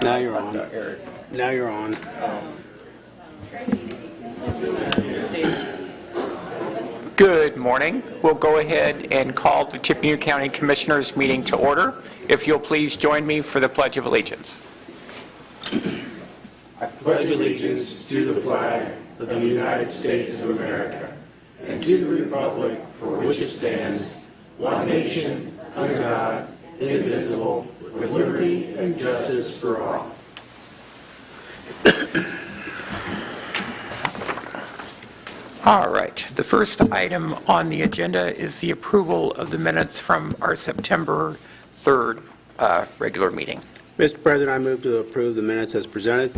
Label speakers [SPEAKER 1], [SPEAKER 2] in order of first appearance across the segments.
[SPEAKER 1] Now you're on. Now you're on.
[SPEAKER 2] Good morning. We'll go ahead and call the Tippecanoe County Commissioners meeting to order. If you'll please join me for the Pledge of Allegiance.
[SPEAKER 3] I pledge allegiance to the flag of the United States of America and to the republic for which it stands, one nation, under God, indivisible, with liberty and justice for all.
[SPEAKER 2] All right. The first item on the agenda is the approval of the minutes from our September 3rd regular meeting.
[SPEAKER 1] Mr. President, I move to approve the minutes as presented.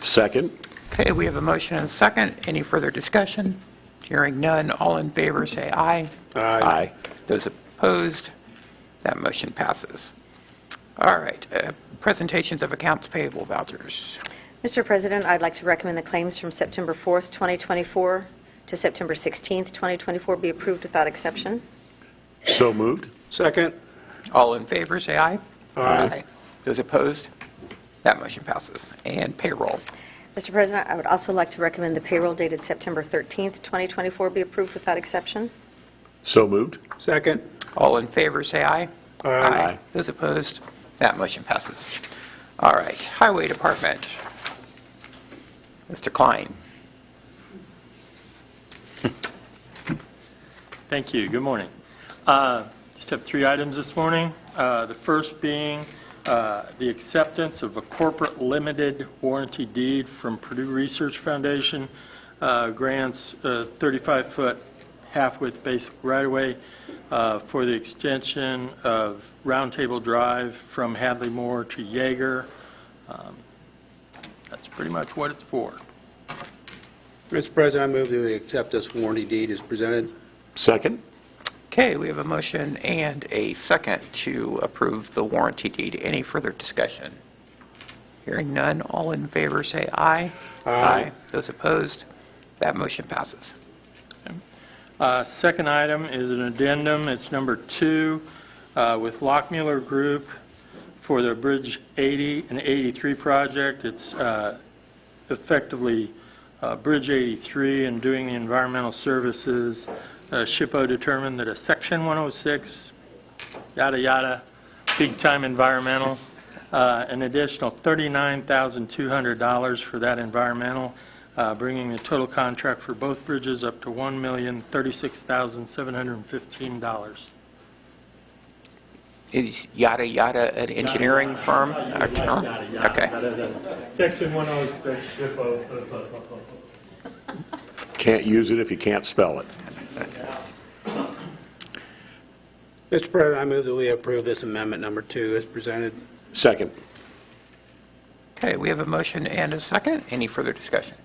[SPEAKER 3] Second.
[SPEAKER 2] Okay, we have a motion and a second. Any further discussion? Hearing none, all in favor say aye.
[SPEAKER 3] Aye.
[SPEAKER 2] Those opposed, that motion passes. All right, presentations of accounts payable vouchers.
[SPEAKER 4] Mr. President, I'd like to recommend the claims from September 4th, 2024 to September 16th, 2024 be approved without exception.
[SPEAKER 3] So moved.
[SPEAKER 1] Second.
[SPEAKER 2] All in favor say aye.
[SPEAKER 1] Aye.
[SPEAKER 2] Those opposed, that motion passes. And payroll.
[SPEAKER 4] Mr. President, I would also like to recommend the payroll dated September 13th, 2024 be approved without exception.
[SPEAKER 3] So moved.
[SPEAKER 1] Second.
[SPEAKER 2] All in favor say aye.
[SPEAKER 3] Aye.
[SPEAKER 2] Those opposed, that motion passes. All right, Highway Department. Mr. Klein.
[SPEAKER 5] Thank you. Good morning. Just have three items this morning. The first being the acceptance of a corporate limited warranty deed from Purdue Research Foundation. Grants 35-foot half-width basic right-of-way for the extension of Round Table Drive from Hadley Moore to Yeager. That's pretty much what it's for.
[SPEAKER 1] Mr. President, I move that we accept this warranty deed as presented.
[SPEAKER 3] Second.
[SPEAKER 2] Okay, we have a motion and a second to approve the warranty deed. Any further discussion? Hearing none, all in favor say aye.
[SPEAKER 1] Aye.
[SPEAKER 2] Those opposed, that motion passes.
[SPEAKER 5] Second item is an addendum. It's number 2 with Lockmuller Group for the Bridge 80 and 83 project. It's effectively Bridge 83 and doing the environmental services. SHPO determined that a Section 106, yada yada, big time environmental, an additional $39,200 for that environmental, bringing the total contract for both bridges up to $1,036,715.
[SPEAKER 2] Is yada yada an engineering firm? Or term? Okay.
[SPEAKER 5] Section 106, SHPO.
[SPEAKER 3] Can't use it if you can't spell it.
[SPEAKER 1] Mr. President, I move that we approve this amendment number 2 as presented.
[SPEAKER 3] Second.
[SPEAKER 2] Okay, we have a motion and a second. Any further discussion?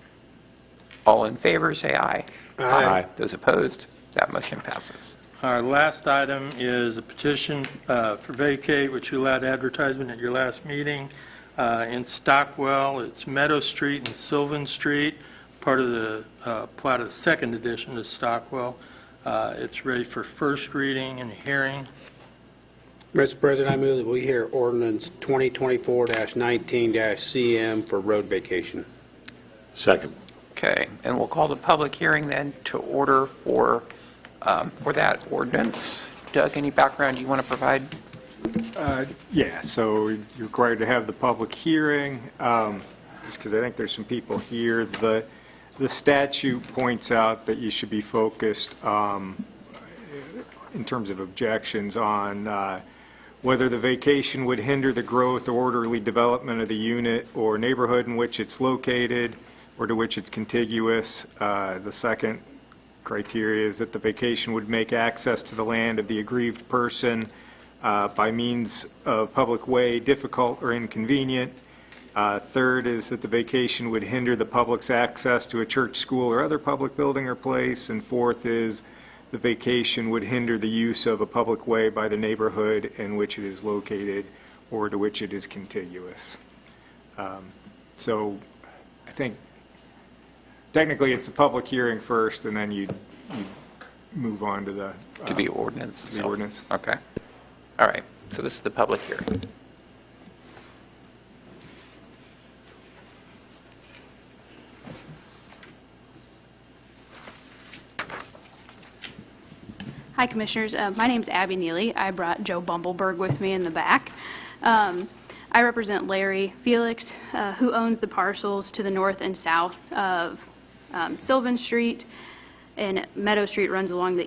[SPEAKER 2] All in favor say aye.
[SPEAKER 3] Aye.
[SPEAKER 2] Those opposed, that motion passes.
[SPEAKER 5] Our last item is a petition for vacate, which you allowed advertisement at your last meeting. In Stockwell, it's Meadow Street and Sylvan Street, part of the plat of the second edition to Stockwell. It's ready for first reading and hearing.
[SPEAKER 1] Mr. President, I move that we hear ordinance 2024-19-CM for road vacation.
[SPEAKER 3] Second.
[SPEAKER 2] Okay, and we'll call the public hearing then to order for that ordinance. Doug, any background you want to provide?
[SPEAKER 6] Yeah, so you're required to have the public hearing, just because I think there's some people here. The statute points out that you should be focused in terms of objections on whether the vacation would hinder the growth or orderly development of the unit or neighborhood in which it's located or to which it's contiguous. The second criteria is that the vacation would make access to the land of the aggrieved person by means of public way difficult or inconvenient. Third is that the vacation would hinder the public's access to a church, school, or other public building or place. And fourth is the vacation would hinder the use of a public way by the neighborhood in which it is located or to which it is contiguous. So I think technically it's the public hearing first, and then you move on to the
[SPEAKER 2] ordinance.
[SPEAKER 6] to the ordinance.
[SPEAKER 2] Okay. All right. So this is the public hearing.
[SPEAKER 7] Hi, Commissioners. My name's Abby Neely. I brought Joe Bumbleberg with me in the back. I represent Larry Felix, who owns the parcels to the north and south of Sylvan Street, and Meadow Street runs along the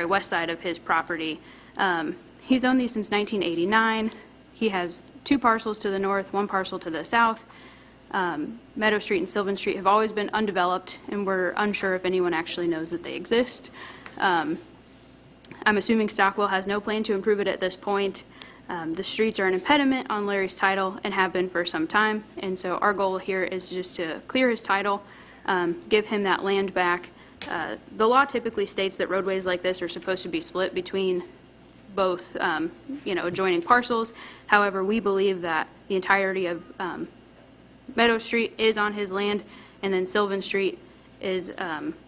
[SPEAKER 7] west side of his property. He's owned these since 1989. He has 2 parcels to the north, 1 parcel to the south. Meadow Street and Sylvan Street have always been undeveloped, and we're unsure if anyone actually knows that they exist. I'm assuming Stockwell has no plan to improve it at this point. The streets are an impediment on Larry's title and have been for some time, and so our goal here is just to clear his title, give him that land back. The law typically states that roadways like this are supposed to be split between both, adjoining parcels. However, we believe that the entirety of Meadow Street is on his land, and then Sylvan Street is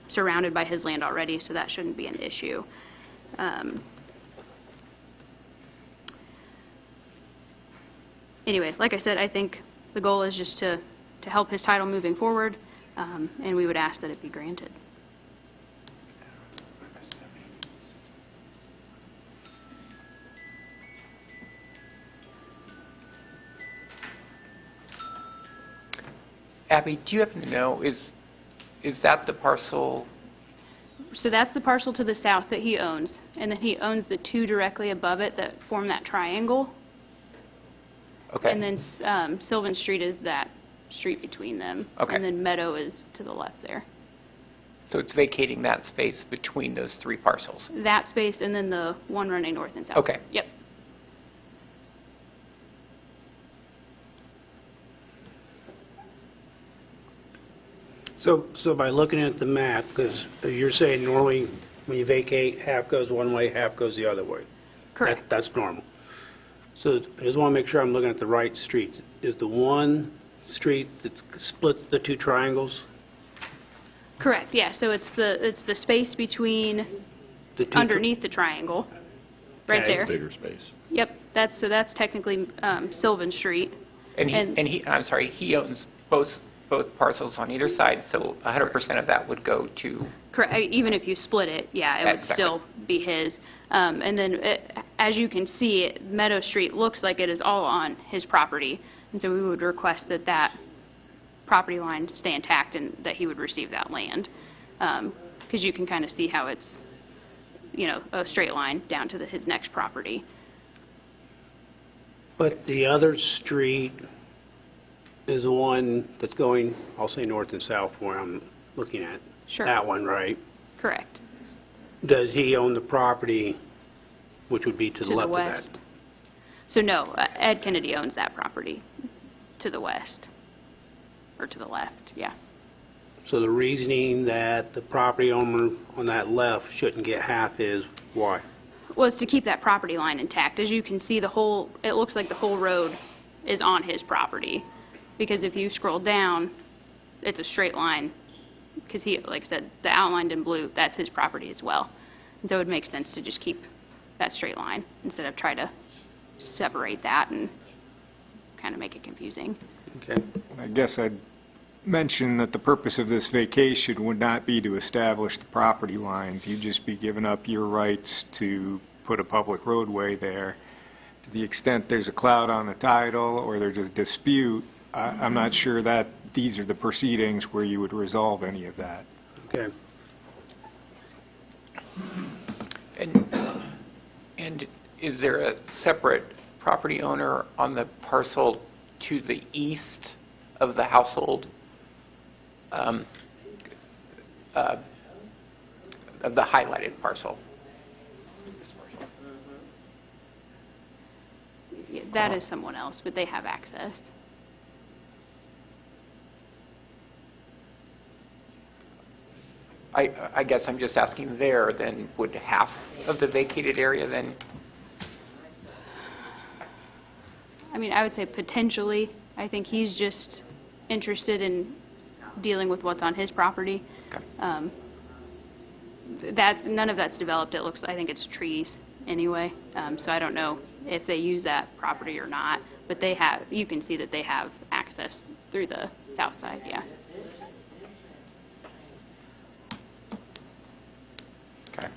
[SPEAKER 7] surrounded by his land already, so that shouldn't be an issue. Anyway, like I said, I think the goal is just to help his title moving forward, and we would ask that it be granted.
[SPEAKER 2] Abby, do you happen to know, is that the parcel?
[SPEAKER 7] So that's the parcel to the south that he owns, and then he owns the 2 directly above it that form that triangle.
[SPEAKER 2] Okay.
[SPEAKER 7] And then Sylvan Street is that street between them.
[SPEAKER 2] Okay.
[SPEAKER 7] And then Meadow is to the left there.
[SPEAKER 2] So it's vacating that space between those 3 parcels?
[SPEAKER 7] That space and then the one running north and south.
[SPEAKER 2] Okay.
[SPEAKER 7] Yep.
[SPEAKER 1] So by looking at the map, because you're saying normally when you vacate, half goes one way, half goes the other way.
[SPEAKER 7] Correct.
[SPEAKER 1] That's normal. So I just want to make sure I'm looking at the right streets. Is the one street that splits the 2 triangles?
[SPEAKER 7] Correct, yeah. So it's the space between,
[SPEAKER 1] The two
[SPEAKER 7] underneath the triangle, right
[SPEAKER 1] Okay.
[SPEAKER 7] there.
[SPEAKER 3] Bigger space.
[SPEAKER 7] Yep, that's technically Sylvan Street.
[SPEAKER 2] And I'm sorry, he owns both parcels on either side, so 100% of that would go to,
[SPEAKER 7] Correct, even if you split it, yeah, it would
[SPEAKER 2] Exactly.
[SPEAKER 7] still be his. And then, as you can see, Meadow Street looks like it is all on his property, and so we would request that property line stay intact and that he would receive that land. Because you can kind of see how it's, a straight line down to his next property.
[SPEAKER 1] But the other street is the one that's going, I'll say north and south where I'm looking at.
[SPEAKER 7] Sure.
[SPEAKER 1] That one, right?
[SPEAKER 7] Correct.
[SPEAKER 1] Does he own the property, which would be to the left of
[SPEAKER 7] west.
[SPEAKER 1] that?
[SPEAKER 7] So no, Ed Kennedy owns that property to the west, or to the left, yeah.
[SPEAKER 1] So the reasoning that the property owner on that left shouldn't get half is why?
[SPEAKER 7] Was to keep that property line intact. As you can see, it looks like the whole road is on his property. Because if you scroll down, it's a straight line. Because he, like I said, the outlined in blue, that's his property as well. And so it would make sense to just keep that straight line instead of try to separate that and kind of make it confusing.
[SPEAKER 1] Okay.
[SPEAKER 6] I guess I'd mention that the purpose of this vacation would not be to establish the property lines. You'd just be giving up your rights to put a public roadway there. To the extent there's a cloud on the title or there's a dispute, I'm not sure that these are the proceedings where you would resolve any of that.
[SPEAKER 1] Okay.
[SPEAKER 2] and is there a separate property owner on the parcel to the east of the household? Of the highlighted parcel?
[SPEAKER 7] Yeah, that is someone else, but they have access.
[SPEAKER 2] I guess I'm just asking there, then would half of the vacated area then?
[SPEAKER 7] I mean, I would say potentially. I think he's just interested in dealing with what's on his property.
[SPEAKER 2] Okay.
[SPEAKER 7] None of that's developed. I think it's trees anyway. So I don't know if they use that property or not, but you can see that they have access through the south side, yeah.
[SPEAKER 2] Okay.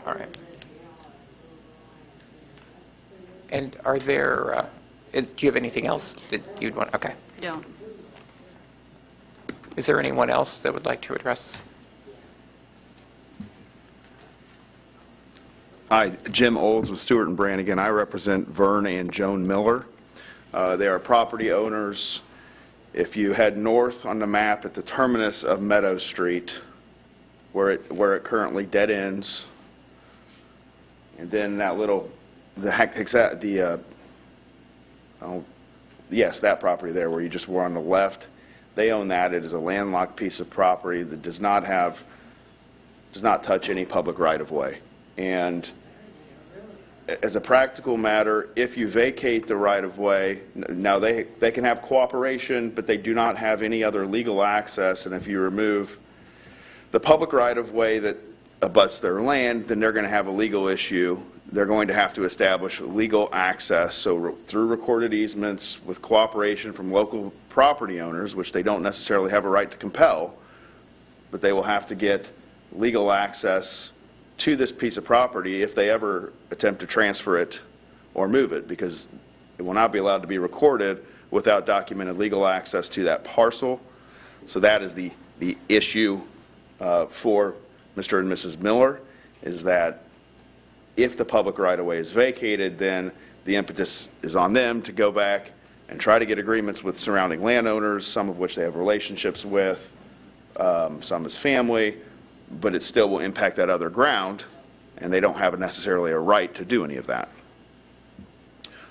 [SPEAKER 2] All right. And are there, do you have anything else that you'd want? Okay.
[SPEAKER 7] Don't.
[SPEAKER 2] Is there anyone else that would like to address?
[SPEAKER 8] Hi, Jim Olds with Stewart and Brannigan. I represent Vern and Joan Miller. They are property owners. If you head north on the map at the terminus of Meadow Street, where it currently dead ends, and then that little, yes, that property there where you just were on the left, they own that. It is a landlocked piece of property that does not touch any public right-of-way. And as a practical matter, if you vacate the right-of-way, now they can have cooperation, but they do not have any other legal access, and if you remove the public right-of-way that abuts their land, then they're going to have a legal issue. They're going to have to establish legal access, so through recorded easements with cooperation from local property owners, which they don't necessarily have a right to compel, but they will have to get legal access to this piece of property if they ever attempt to transfer it or move it, because it will not be allowed to be recorded without documented legal access to that parcel. So that is the issue for Mr. and Mrs. Miller, is that if the public right-of-way is vacated, then the impetus is on them to go back and try to get agreements with surrounding landowners, some of which they have relationships with, some as family, but it still will impact that other ground, and they don't have necessarily a right to do any of that.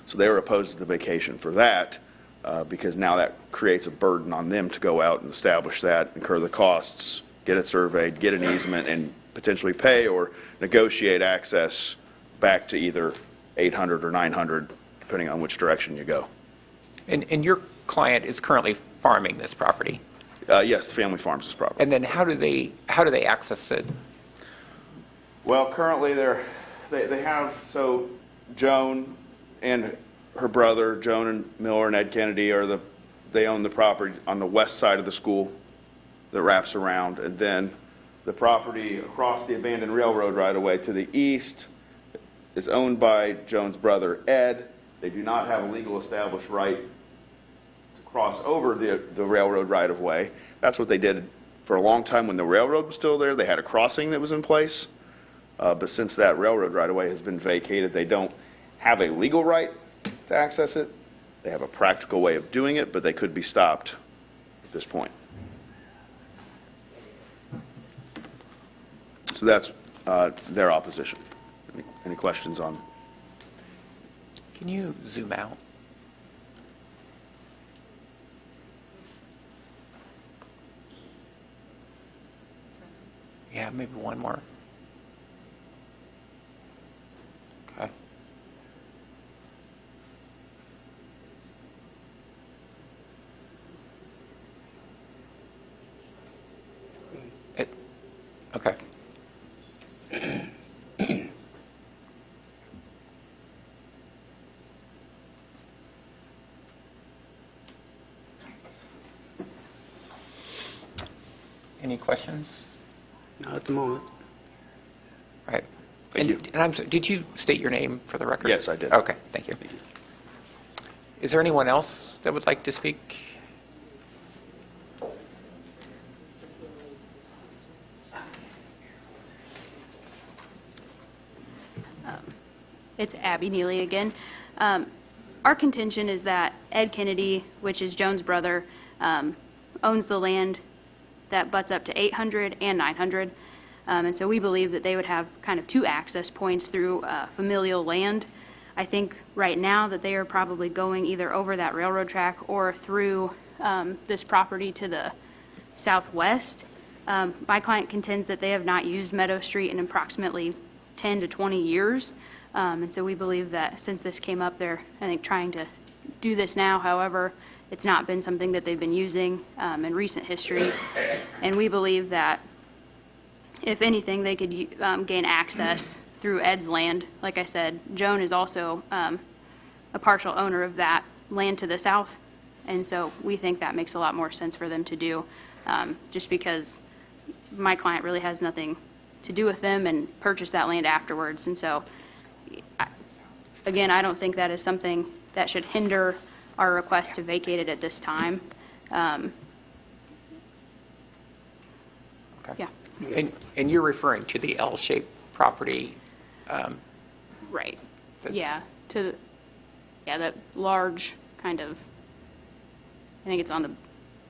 [SPEAKER 8] So they were opposed to the vacation for that, because now that creates a burden on them to go out and establish that, incur the costs, get it surveyed, get an easement, and potentially pay or negotiate access back to either 800 or 900, depending on which direction you go.
[SPEAKER 2] And your client is currently farming this property?
[SPEAKER 8] Yes, the family farms this property.
[SPEAKER 2] And then how do they access it?
[SPEAKER 8] Well, currently they have, so Joan and her brother, Joan and Miller and Ed Kennedy, they own the property on the west side of the school that wraps around, and then the property across the abandoned railroad right-of-way to the east is owned by Joan's brother, Ed. They do not have a legal established right to cross over the railroad right-of-way. That's what they did for a long time when the railroad was still there. They had a crossing that was in place, but since that railroad right-of-way has been vacated, they don't have a legal right to access it. They have a practical way of doing it, but they could be stopped at this point. So that's their opposition. Any questions on?
[SPEAKER 2] Can you zoom out? Yeah, maybe one more. Okay. Okay. Any questions?
[SPEAKER 1] Not at the moment.
[SPEAKER 2] Right.
[SPEAKER 8] Thank you.
[SPEAKER 2] And I'm sorry, did you state your name for the record?
[SPEAKER 8] Yes, I did.
[SPEAKER 2] Okay, thank you. Is there anyone else that would like to speak?
[SPEAKER 7] It's Abby Neely again. Our contention is that Ed Kennedy, which is Joan's brother, owns the land that butts up to 800 and 900. And so we believe that they would have kind of two access points through familial land. I think right now that they are probably going either over that railroad track or through this property to the southwest. My client contends that they have not used Meadow Street in approximately 10 to 20 years. And so we believe that since this came up, they're, I think, trying to do this now. However, it's not been something that they've been using in recent history. And we believe that, if anything, they could gain access through Ed's land. Like I said, Joan is also a partial owner of that land to the south. And so we think that makes a lot more sense for them to do, just because my client really has nothing to do with them and purchase that land afterwards. And so, again, I don't think that is something that should hinder our request to vacate it at this time. Yeah,
[SPEAKER 2] And you're referring to the L-shaped property?
[SPEAKER 7] right.
[SPEAKER 2] That's-
[SPEAKER 7] Yeah, that large kind of, I think it's on the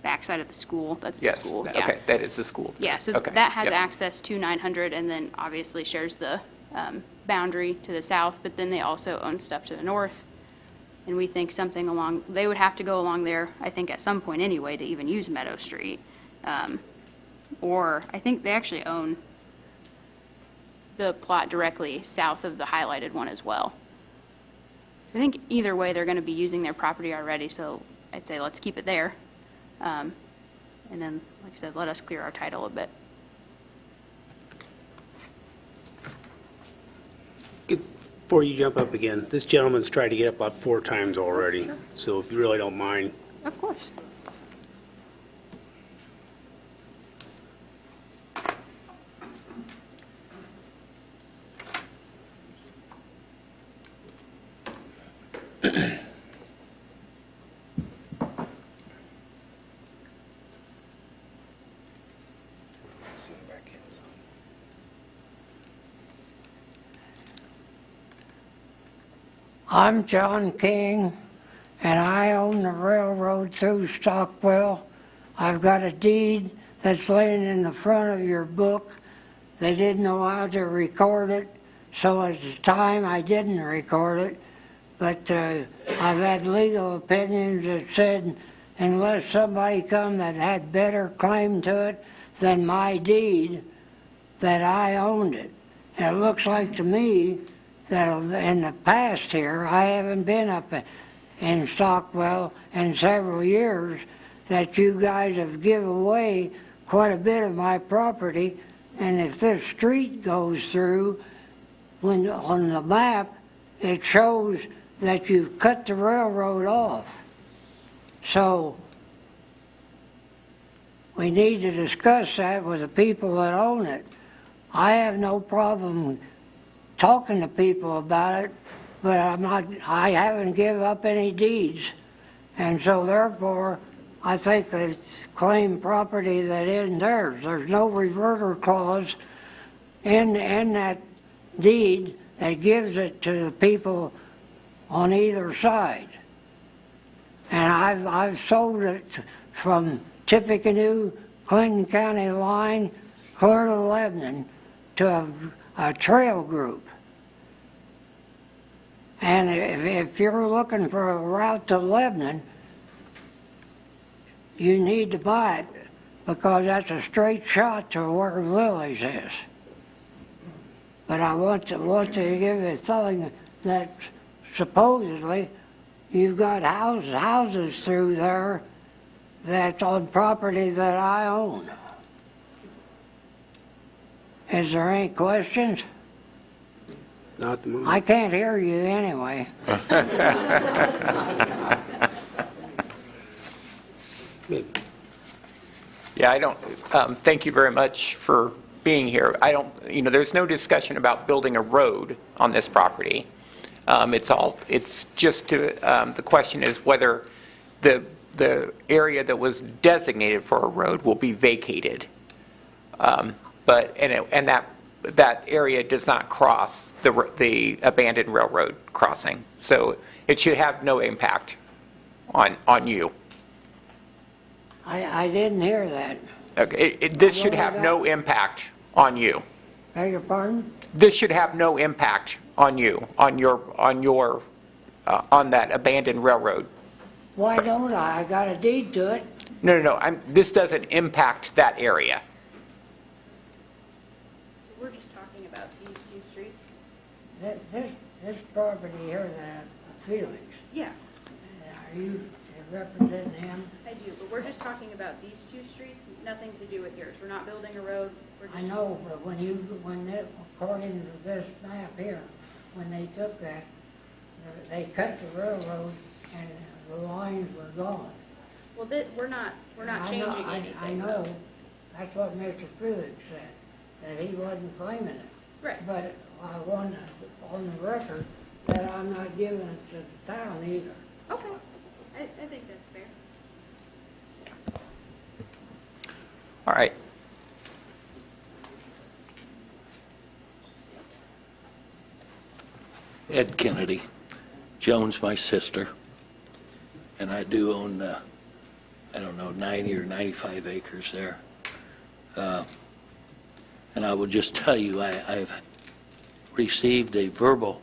[SPEAKER 7] backside of the school. That's the
[SPEAKER 2] Yes,
[SPEAKER 7] school. Yeah.
[SPEAKER 2] okay, that is the school.
[SPEAKER 7] Yeah, so
[SPEAKER 2] Okay,
[SPEAKER 7] that has
[SPEAKER 2] yep.
[SPEAKER 7] access to 900 and then obviously shares the boundary to the south, but then they also own stuff to the north. And we think something along, they would have to go along there, I think, at some point anyway, to even use Meadow Street. Or I think they actually own the plot directly south of the highlighted one as well. I think either way, they're going to be using their property already, so I'd say let's keep it there. And then, like I said, let us clear our title a bit.
[SPEAKER 1] Before you jump up again, this gentleman's tried to get up about 4 times already, so if you really don't mind.
[SPEAKER 7] Of course.
[SPEAKER 9] I'm John King, and I own the railroad through Stockwell. I've got a deed that's laying in the front of your book. They didn't know how to record it, so at the time I didn't record it. But I've had legal opinions that said unless somebody come that had better claim to it than my deed, that I owned it. And it looks like to me that in the past here, I haven't been up in Stockwell in several years, that you guys have given away quite a bit of my property. And if this street goes through, when on the map, it shows that you've cut the railroad off. So we need to discuss that with the people that own it. I have no problem talking to people about it, but I haven't given up any deeds. And so therefore, I think that it's claimed property that isn't theirs. There's no reverter clause in that deed that gives it to the people on either side. And I've sold it from Tippecanoe, Clinton County line, clear to Lebanon, to a trail group. And if you're looking for a route to Lebanon, you need to buy it, because that's a straight shot to where Lily's is. But I want to give you a thing that supposedly you've got houses through there that's on property that I own. Is there any questions?
[SPEAKER 1] Not at the moment.
[SPEAKER 9] I can't hear you anyway.
[SPEAKER 1] Good.
[SPEAKER 2] Yeah, I don't, thank you very much for being here. I don't, there's no discussion about building a road on this property. It's just the question is whether the area that was designated for a road will be vacated. But that area does not cross the abandoned railroad crossing. So it should have no impact on you.
[SPEAKER 9] I didn't hear that.
[SPEAKER 2] Okay, this should have no impact on you.
[SPEAKER 9] Beg your pardon?
[SPEAKER 2] This should have no impact on you, on that abandoned railroad.
[SPEAKER 9] Why don't I? I got a deed to it.
[SPEAKER 2] No, this doesn't impact that area.
[SPEAKER 7] We're just talking about these two streets?
[SPEAKER 9] This property here, Felix,
[SPEAKER 7] Yeah,
[SPEAKER 9] are you representing him?
[SPEAKER 7] I do, but we're just talking about these two streets, nothing to do with yours. We're not building a road. We're just.
[SPEAKER 9] I know, but according to this map here, when they took that, they cut the railroad and the lines were gone.
[SPEAKER 7] Well, we're not changing anything.
[SPEAKER 9] I know, that's what Mr. Felix said. that he wasn't claiming it.
[SPEAKER 7] Right.
[SPEAKER 9] But I want on the record that I'm not giving it to the town either.
[SPEAKER 7] Okay. I think that's fair.
[SPEAKER 2] All right.
[SPEAKER 10] Ed Kennedy. Joan's my sister, and I do own, 90 or 95 acres there. And I will just tell you, I've received a verbal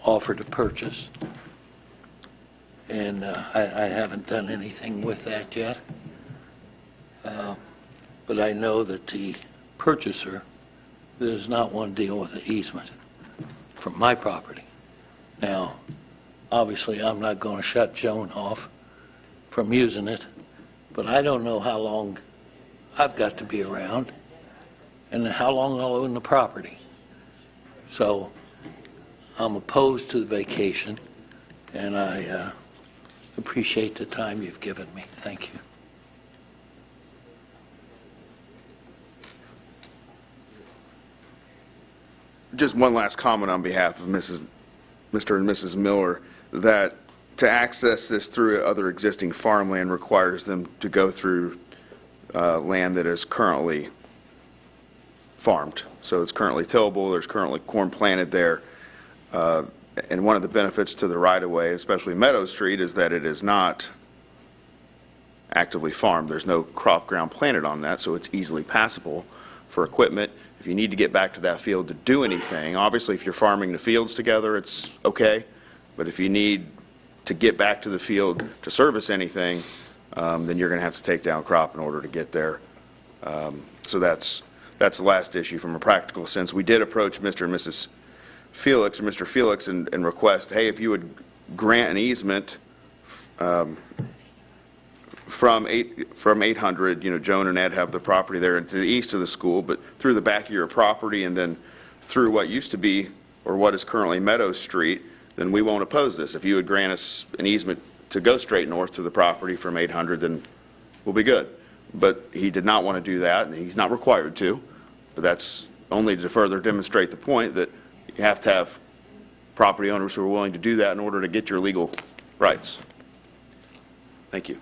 [SPEAKER 10] offer to purchase, and I haven't done anything with that yet. But I know that the purchaser does not want to deal with the easement from my property. Now, obviously, I'm not going to shut Joan off from using it, but I don't know how long I've got to be around and how long I'll own the property. So I'm opposed to the vacation, and I appreciate the time you've given me. Thank you.
[SPEAKER 8] Just one last comment on behalf of Mr. and Mrs. Miller, that to access this through other existing farmland requires them to go through land that is currently farmed. So it's currently tillable, there's currently corn planted there. And one of the benefits to the right-of-way, especially Meadow Street, is that it is not actively farmed. There's no crop ground planted on that, so it's easily passable for equipment. If you need to get back to that field to do anything, obviously if you're farming the fields together, it's okay. But if you need to get back to the field to service anything, then you're going to have to take down crop in order to get there. So that's the last issue from a practical sense. We did approach Mr. and Mrs. Felix, or Mr. Felix, and request, hey, if you would grant an easement from 800, Joan and Ed have the property there to the east of the school, but through the back of your property and then through what used to be, or what is currently Meadow Street, then we won't oppose this. If you would grant us an easement to go straight north to the property from 800, then we'll be good. But he did not want to do that, and he's not required to. But that's only to further demonstrate the point that you have to have property owners who are willing to do that in order to get your legal rights. Thank you.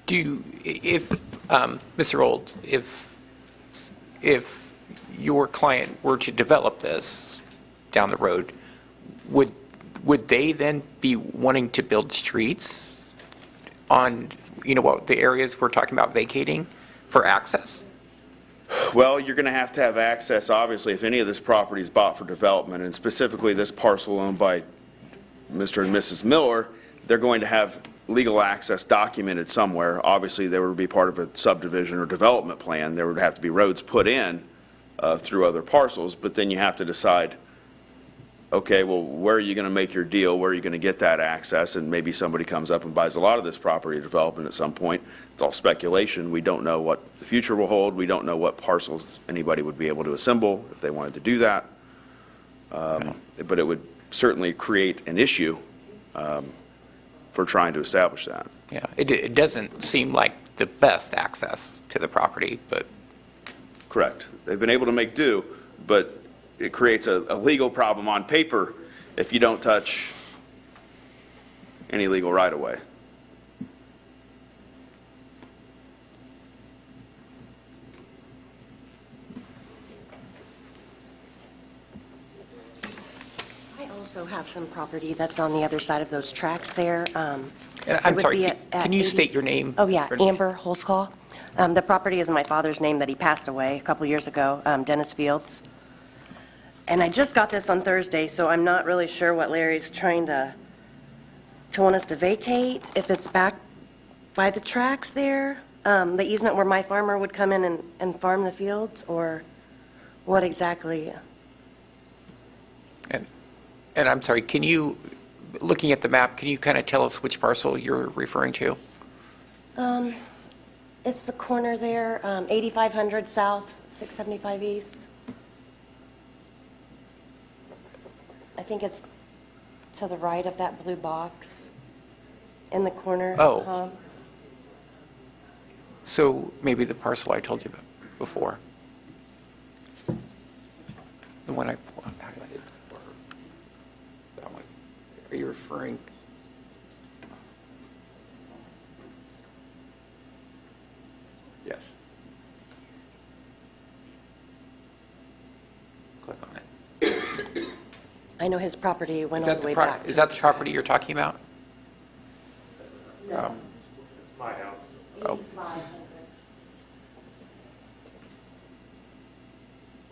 [SPEAKER 2] Do you, if, Mr. Old, if your client were to develop this down the road, would they then be wanting to build streets on, what the areas we're talking about vacating for access?
[SPEAKER 8] Well, you're going to have access, obviously, if any of this property is bought for development, and specifically this parcel owned by Mr. and Mrs. Miller, they're going to have legal access documented somewhere. Obviously, there would be part of a subdivision or development plan. There would have to be roads put in through other parcels, but then you have to decide, okay, well, where are you going to make your deal? Where are you going to get that access? And maybe somebody comes up and buys a lot of this property development at some point. It's all speculation. We don't know what the future will hold. We don't know what parcels anybody would be able to assemble if they wanted to do that. But it would certainly create an issue for trying to establish that.
[SPEAKER 2] Yeah, it doesn't seem like the best access to the property, but.
[SPEAKER 8] Correct. They've been able to make do, but it creates a legal problem on paper if you don't touch any legal right-of-way.
[SPEAKER 11] I also have some property that's on the other side of those tracks there.
[SPEAKER 2] I'm sorry, can you state your name?
[SPEAKER 11] Oh, yeah, Amber Holsclaw. The property is in my father's name that he passed away a couple years ago, Dennis Fields. And I just got this on Thursday, so I'm not really sure what Larry's trying to want us to vacate, if it's back by the tracks there, the easement where my farmer would come in and farm the fields, or what exactly?
[SPEAKER 2] And I'm sorry, can you, looking at the map, can you kind of tell us which parcel you're referring to?
[SPEAKER 11] It's the corner there, 8500 south, 675 east. I think it's to the right of that blue box in the corner.
[SPEAKER 2] Oh. So maybe the parcel I told you about before. referring? Yes. Click on it.
[SPEAKER 11] I know his property went
[SPEAKER 2] Is
[SPEAKER 11] all
[SPEAKER 2] that
[SPEAKER 11] the way
[SPEAKER 2] the
[SPEAKER 11] back.
[SPEAKER 2] is that the property you're talking about?
[SPEAKER 11] No.
[SPEAKER 6] My house.
[SPEAKER 2] Oh.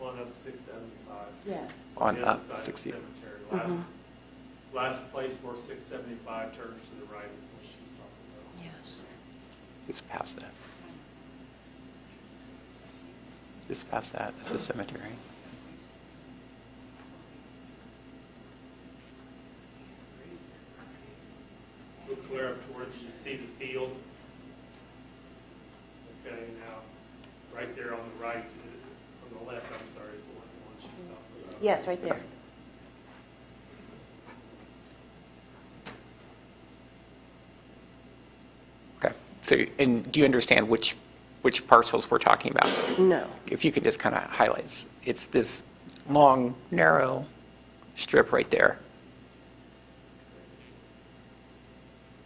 [SPEAKER 3] On up 675.
[SPEAKER 11] Yes.
[SPEAKER 2] On
[SPEAKER 3] The other
[SPEAKER 2] up
[SPEAKER 3] side of the
[SPEAKER 2] 60.
[SPEAKER 3] cemetery. Last place where 675 turns to the right is what she's talking about.
[SPEAKER 11] Yes.
[SPEAKER 2] Just past that. Just past that. That's the cemetery.
[SPEAKER 3] Look clear up towards, you see the field. Okay, now, right there on the right, on the left, I'm sorry, is the one she's talking about.
[SPEAKER 11] Yes, right there.
[SPEAKER 2] Okay. So, and do you understand which parcels we're talking about?
[SPEAKER 11] No.
[SPEAKER 2] If you could just kind of highlight, it's this long, narrow strip right there.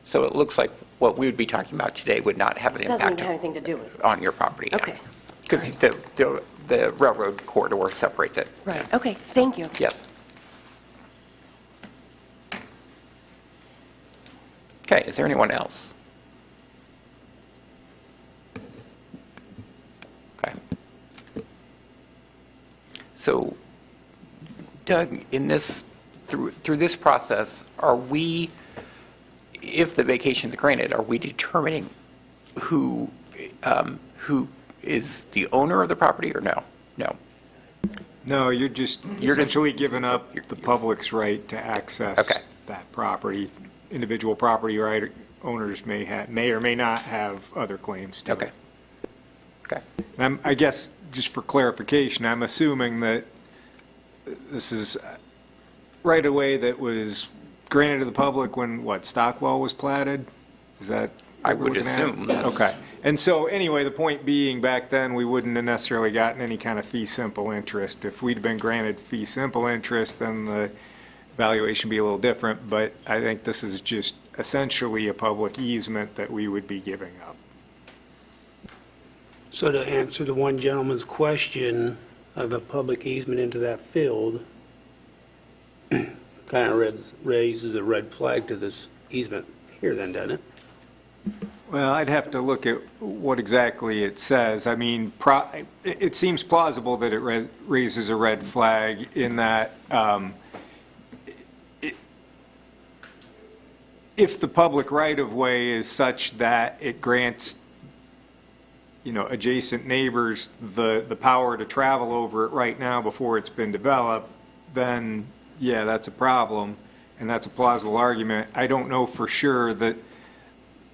[SPEAKER 2] So it looks like what we would be talking about today would not have an
[SPEAKER 11] Doesn't even
[SPEAKER 2] impact
[SPEAKER 11] have anything to do with it.
[SPEAKER 2] on your property.
[SPEAKER 11] Okay.
[SPEAKER 2] Because the railroad corridor separates it.
[SPEAKER 11] Right. Okay, thank you.
[SPEAKER 2] Yes. Okay, is there anyone else? Okay. So, Doug, in this, through this process, are we, if the vacation is granted, are we determining who is the owner of the property or no? No.
[SPEAKER 6] No, you're just essentially giving up the public's right to access
[SPEAKER 2] Okay.
[SPEAKER 6] that property. Individual property right owners may or may not have other claims to
[SPEAKER 2] Okay.
[SPEAKER 6] it.
[SPEAKER 2] Okay.
[SPEAKER 6] And I guess, just for clarification, I'm assuming that this is right away that was granted to the public when, Stockwell was platted? Is that
[SPEAKER 2] I
[SPEAKER 6] what we're
[SPEAKER 2] would
[SPEAKER 6] looking at?
[SPEAKER 2] assume that's-
[SPEAKER 6] Okay. And so, anyway, the point being, back then, we wouldn't have necessarily gotten any kind of fee simple interest. If we'd been granted fee simple interest, then the valuation would be a little different, but I think this is just essentially a public easement that we would be giving up.
[SPEAKER 1] So to answer the one gentleman's question of a public easement into that field, kind of raises a red flag to this easement here then, doesn't it?
[SPEAKER 6] Well, I'd have to look at what exactly it says. I mean, it seems plausible that it raises a red flag in that if the public right-of-way is such that it grants, adjacent neighbors the power to travel over it right now before it's been developed, then, yeah, that's a problem, and that's a plausible argument. I don't know for sure that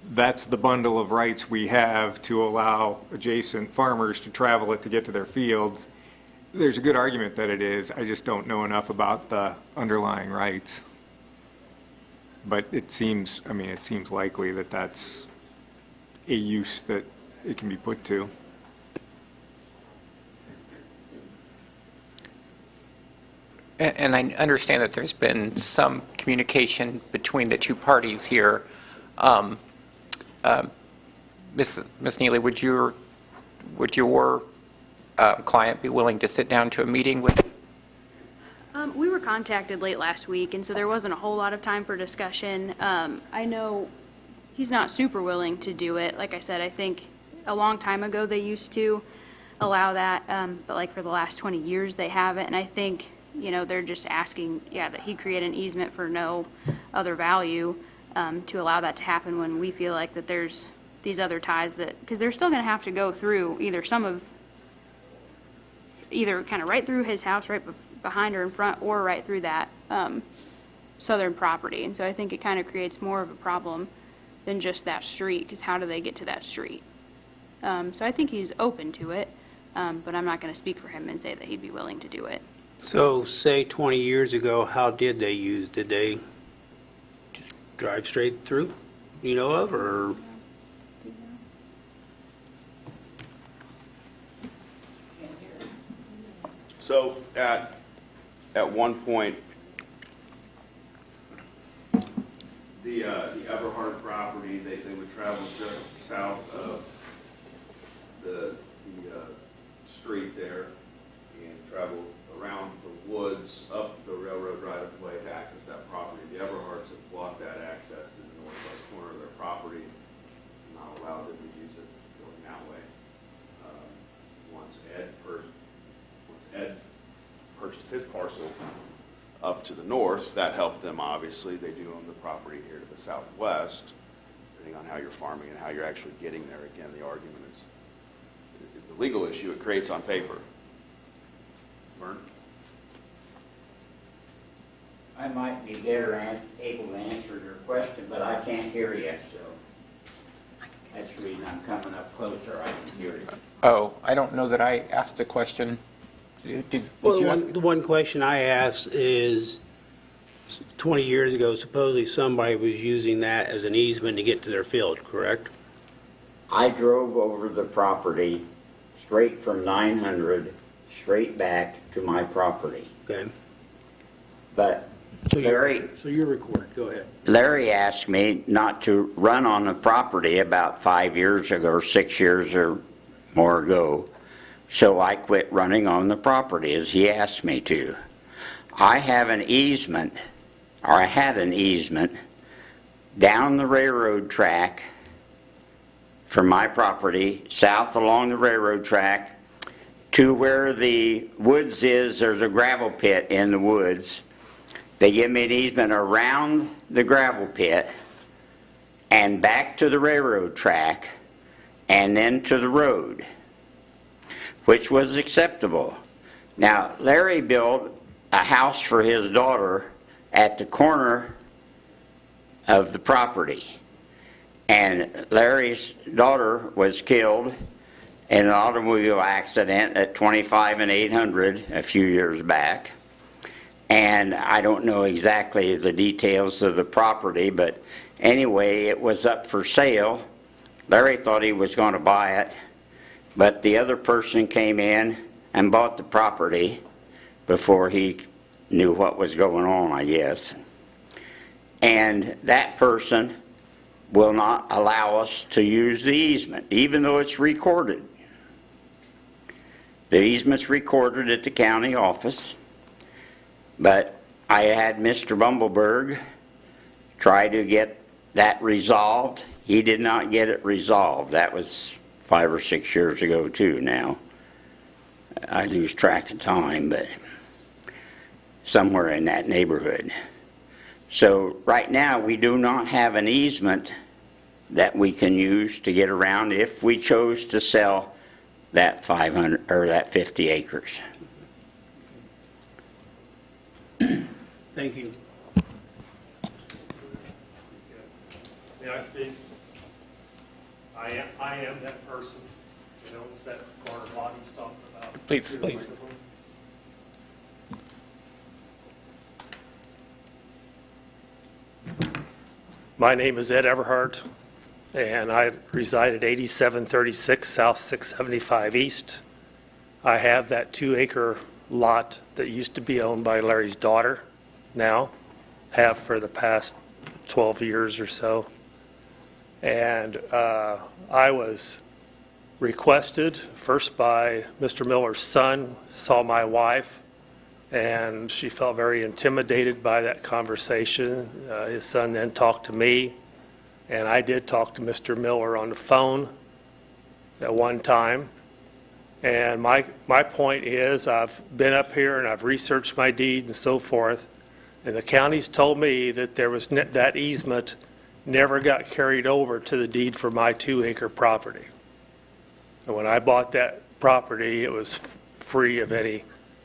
[SPEAKER 6] that's the bundle of rights we have to allow adjacent farmers to travel it to get to their fields. There's a good argument that it is. I just don't know enough about the underlying rights. But it seems likely that that's a use that it can be put to.
[SPEAKER 2] And I understand that there's been some communication between the two parties here. Ms. Neely, would your client be willing to sit down to a meeting with?
[SPEAKER 7] We were contacted late last week, and so there wasn't a whole lot of time for discussion. I know he's not super willing to do it. Like I said, I think a long time ago they used to allow that, but like for the last 20 years they haven't. And I think, they're just asking, that he create an easement for no other value to allow that to happen when we feel like that there's these other ties that, because they're still going to have to go through either kind of right through his house, right behind or in front, or right through that southern property. And so I think it kind of creates more of a problem than just that street, because how do they get to that street? So I think he's open to it, but I'm not going to speak for him and say that he'd be willing to do it.
[SPEAKER 1] So say 20 years ago, how did they use? Did they just drive straight through, or?
[SPEAKER 8] So at one point, the Everhard property, they would travel just south of the street there and travel around the woods up the railroad right-of-way to access that property. The Everhards have blocked that access to the northwest corner of their property, not allowed them to use it going that way. Once Ed purchased his parcel up to the north, that helped them, obviously. They do own the property here to the southwest. Depending on how you're farming and how you're actually getting there, again, the argument is the legal issue it creates on paper. Vern?
[SPEAKER 12] I might be better able to answer your question, but I can't hear you, so that's the reason I'm coming up closer. I can hear you.
[SPEAKER 2] Oh, I don't know that I asked a question. Did
[SPEAKER 1] Well,
[SPEAKER 2] you ask?
[SPEAKER 1] the one question I asked is, 20 years ago, supposedly somebody was using that as an easement to get to their field, correct?
[SPEAKER 12] I drove over the property straight from 900 straight back to my property.
[SPEAKER 1] Okay.
[SPEAKER 12] But
[SPEAKER 1] So
[SPEAKER 12] Larry,
[SPEAKER 1] you're recorded. Go ahead.
[SPEAKER 12] Larry asked me not to run on the property about 5 years ago, or 6 years or more ago. So I quit running on the property as he asked me to. I have an easement, or I had an easement, down the railroad track from my property, south along the railroad track, to where the woods is. There's a gravel pit in the woods. They give me an easement around the gravel pit and back to the railroad track and then to the road, which was acceptable. Now, Larry built a house for his daughter at the corner of the property. And Larry's daughter was killed in an automobile accident at 25 and 800 a few years back. And I don't know exactly the details of the property, but anyway, it was up for sale. Larry thought he was going to buy it, but the other person came in and bought the property before he knew what was going on, I guess. And that person will not allow us to use the easement, even though it's recorded. The easement's recorded at the county office, but I had Mr. Bumbleberg try to get that resolved. He did not get it resolved. That was 5 or 6 years ago too now. I lose track of time, but somewhere in that neighborhood. So right now we do not have an easement that we can use to get around if we chose to sell that 500 or that 50 acres.
[SPEAKER 1] Thank you.
[SPEAKER 13] May I speak? I am that person that owns that corner lot he's talking about.
[SPEAKER 2] Please, please.
[SPEAKER 13] My name is Ed Everhart, and I reside at 8736 South 675 East. I have that 2-acre lot that used to be owned by Larry's daughter now, have for the past 12 years or so. And I was requested first by Mr. Miller's son, saw my wife, and she felt very intimidated by that conversation. His son then talked to me, and I did talk to Mr. Miller on the phone at one time. And my point is, I've been up here and I've researched my deed and so forth, and the county's told me that there was that easement never got carried over to the deed for my 2-acre property. And when I bought that property, it was free of any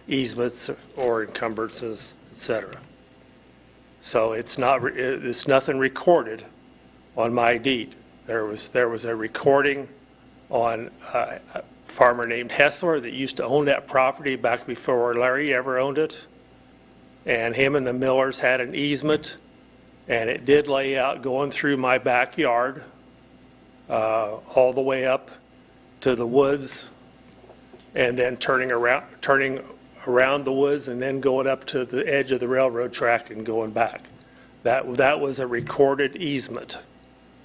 [SPEAKER 13] easements or encumbrances, etc. So it's nothing recorded on my deed. There was a recording on a farmer named Hessler that used to own that property back before Larry ever owned it. And him and the Millers had an easement, and it did lay out going through my backyard all the way up to the woods, and then turning around the woods and then going up to the edge of the railroad track and going back. That was a recorded easement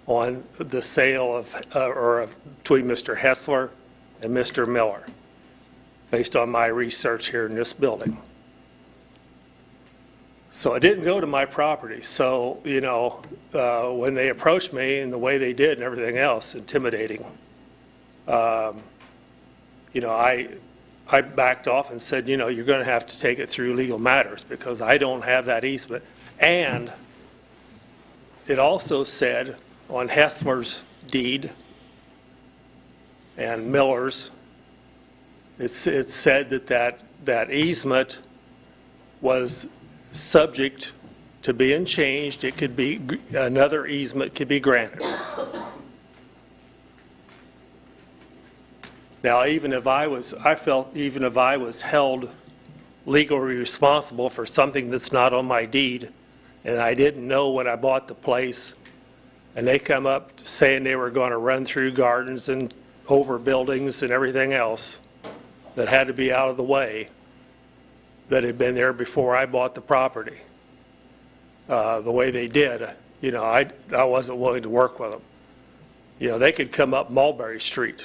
[SPEAKER 13] on the sale between Mr. Hessler and Mr. Miller, based on my research here in this building. So it didn't go to my property. So, when they approached me and the way they did and everything else, intimidating, I backed off and said, you're going to have to take it through legal matters because I don't have that easement. And it also said on Hessler's deed and Miller's, it said that easement was subject to being changed. It could be, another easement could be granted. Now, I felt even if I was held legally responsible for something that's not on my deed, and I didn't know when I bought the place, and they come up saying they were going to run through gardens and over buildings and everything else that had to be out of the way, that had been there before I bought the property, the way they did, I wasn't willing to work with them. They could come up Mulberry Street.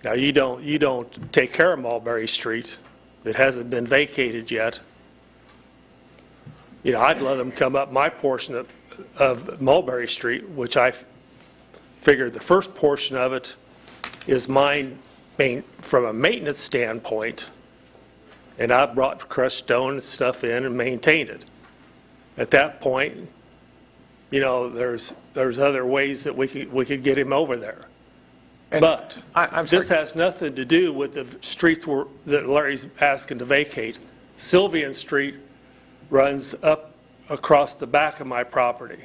[SPEAKER 13] Now, you don't take care of Mulberry Street. It hasn't been vacated yet. I'd let them come up my portion of Mulberry Street, which I figured the first portion of it is mine from a maintenance standpoint, and I brought crushed stone and stuff in and maintained it. At that point, there's other ways that we could get him over there.
[SPEAKER 2] And
[SPEAKER 13] But
[SPEAKER 2] I'm sorry.
[SPEAKER 13] this has nothing to do with the streets that Larry's asking to vacate. Sylvian Street runs up across the back of my property.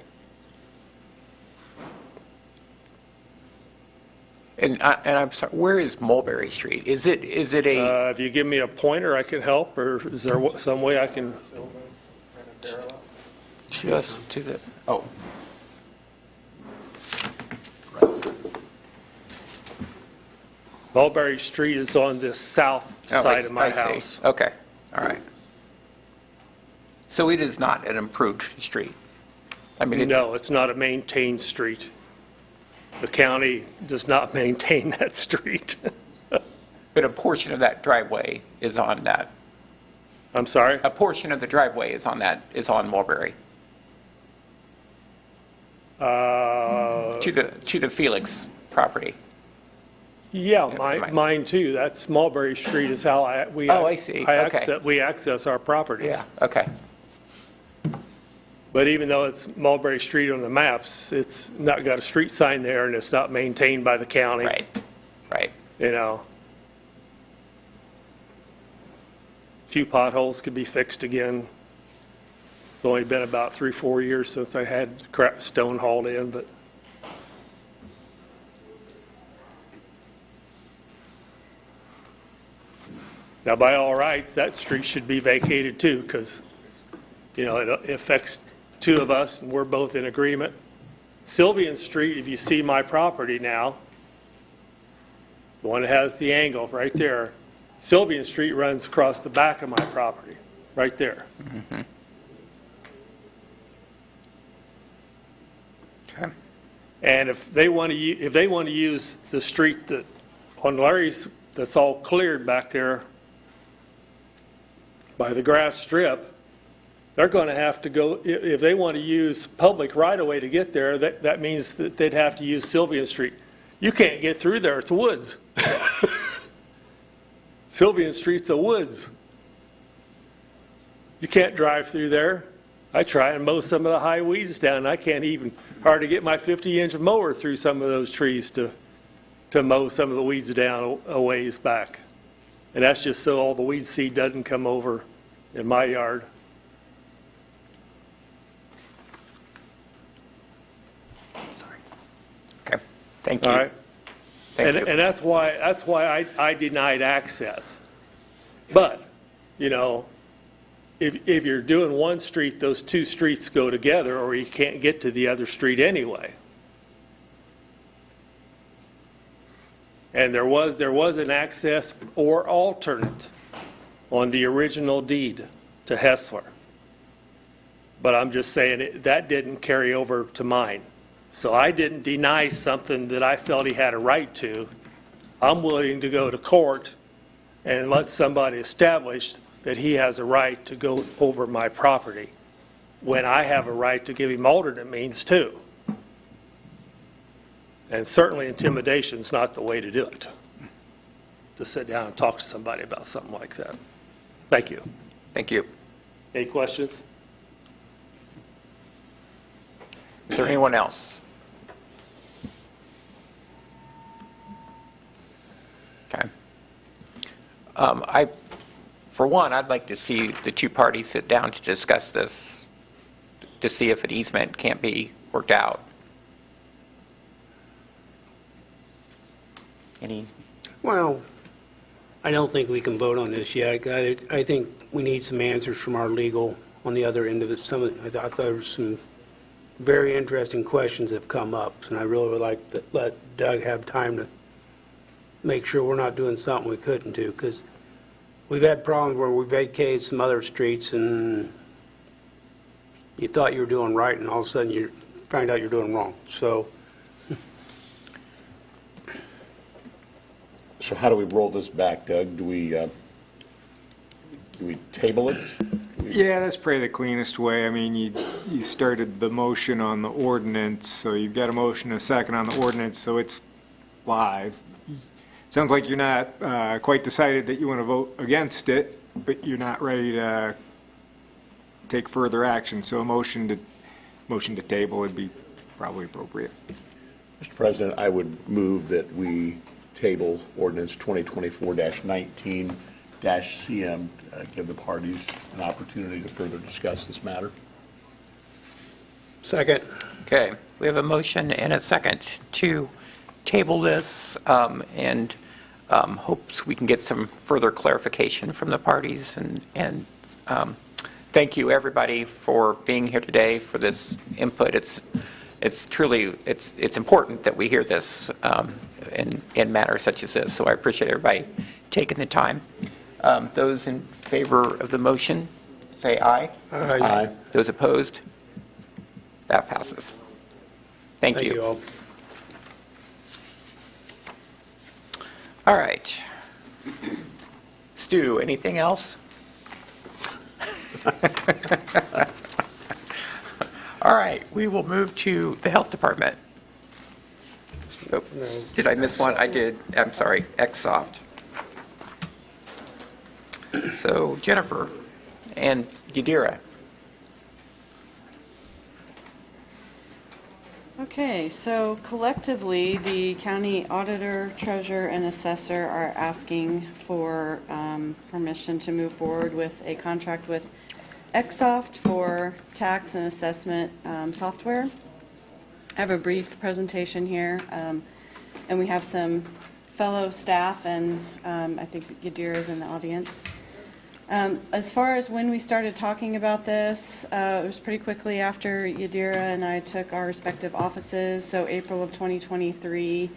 [SPEAKER 2] And I'm sorry, where is Mulberry Street? Is it a,
[SPEAKER 13] If you give me a pointer, I can help, or is there some way I can?
[SPEAKER 2] just to the, oh,
[SPEAKER 13] Mulberry Street is on the south side of my
[SPEAKER 2] I see.
[SPEAKER 13] house.
[SPEAKER 2] Okay, all right. So it is not an improved street? I mean,
[SPEAKER 13] No, it's not a maintained street. The county does not maintain that street.
[SPEAKER 2] But a portion of that driveway is on that.
[SPEAKER 13] I'm sorry?
[SPEAKER 2] A portion of the driveway is on Mulberry. To the Felix property.
[SPEAKER 13] Yeah,
[SPEAKER 2] Yeah,
[SPEAKER 13] mine too. That's Mulberry Street is how we.
[SPEAKER 2] Oh, I see. Okay.
[SPEAKER 13] We access our properties.
[SPEAKER 2] Yeah, okay.
[SPEAKER 13] But even though it's Mulberry Street on the maps, it's not got a street sign there and it's not maintained by the county.
[SPEAKER 2] Right.
[SPEAKER 13] A few potholes could be fixed again. It's only been about 3-4 years since I had stone hauled in, but. Now, by all rights, that street should be vacated too, because, it affects two of us, and we're both in agreement. Sylvian Street, if you see my property now, the one that has the angle right there, Sylvian Street runs across the back of my property, right there.
[SPEAKER 2] Mm-hmm. Okay.
[SPEAKER 13] And if they want to use the street that on Larry's that's all cleared back there by the grass strip, they're going to have to go, if they want to use public right-of-way to get there, that means that they'd have to use Sylvian Street. You can't get through there, it's woods. Sylvian Street's a woods. You can't drive through there. I try and mow some of the high weeds down, and I can't even hardly get my 50-inch mower through some of those trees to mow some of the weeds down a ways back. And that's just so all the weed seed doesn't come over in my yard.
[SPEAKER 2] Okay, thank you.
[SPEAKER 13] All right?
[SPEAKER 2] Thank you.
[SPEAKER 13] And that's why I denied access. But, if you're doing one street, those two streets go together, or you can't get to the other street anyway. And there was an access or alternate on the original deed to Hessler. But I'm just saying that didn't carry over to mine. So I didn't deny something that I felt he had a right to. I'm willing to go to court and let somebody establish that he has a right to go over my property, when I have a right to give him alternate means too. And certainly intimidation's not the way to do it, to sit down and talk to somebody about something like that. Thank you.
[SPEAKER 2] Thank you.
[SPEAKER 13] Any questions?
[SPEAKER 2] Is there anyone else? Okay. For one, I'd like to see the two parties sit down to discuss this, to see if an easement can't be worked out. Any?
[SPEAKER 1] Well, I don't think we can vote on this yet. I think we need some answers from our legal on the other end of it. I thought there were some very interesting questions that have come up, and I really would like to let Doug have time to make sure we're not doing something we couldn't do, because we've had problems where we vacated some other streets and you thought you were doing right, and all of a sudden you find out you're doing wrong. So
[SPEAKER 3] how do we roll this back, Doug? Do we table it?
[SPEAKER 6] Yeah, that's probably the cleanest way. I mean, you started the motion on the ordinance, so you've got a motion and a second on the ordinance, so it's live. Sounds like you're not quite decided that you want to vote against it, but you're not ready to take further action. So a motion to table would be probably appropriate.
[SPEAKER 3] Mr. President, I would move that we table ordinance 2024-19-CM, give the parties an opportunity to further discuss this matter.
[SPEAKER 1] second.
[SPEAKER 2] Okay, we have a motion and a second to table this, and hopes we can get some further clarification from the parties. And thank you, everybody, for being here today for this input. It's truly important that we hear this in matters such as this. So I appreciate everybody taking the time. Those in favor of the motion, say aye.
[SPEAKER 1] Aye.
[SPEAKER 2] Those opposed, that passes. Thank you.
[SPEAKER 1] all.
[SPEAKER 2] All right. Stu, anything else? All right, we will move to the Health Department. Oh, did I miss one? I did. I'm sorry, Xsoft. So Jennifer and Yadira.
[SPEAKER 14] Okay, so collectively, the county auditor, treasurer, and assessor are asking for permission to move forward with a contract with Xsoft for tax and assessment software. I have a brief presentation here, and we have some fellow staff, and I think Yadira is in the audience. As far as when we started talking about this, it was pretty quickly after Yadira and I took our respective offices. So April of 2023,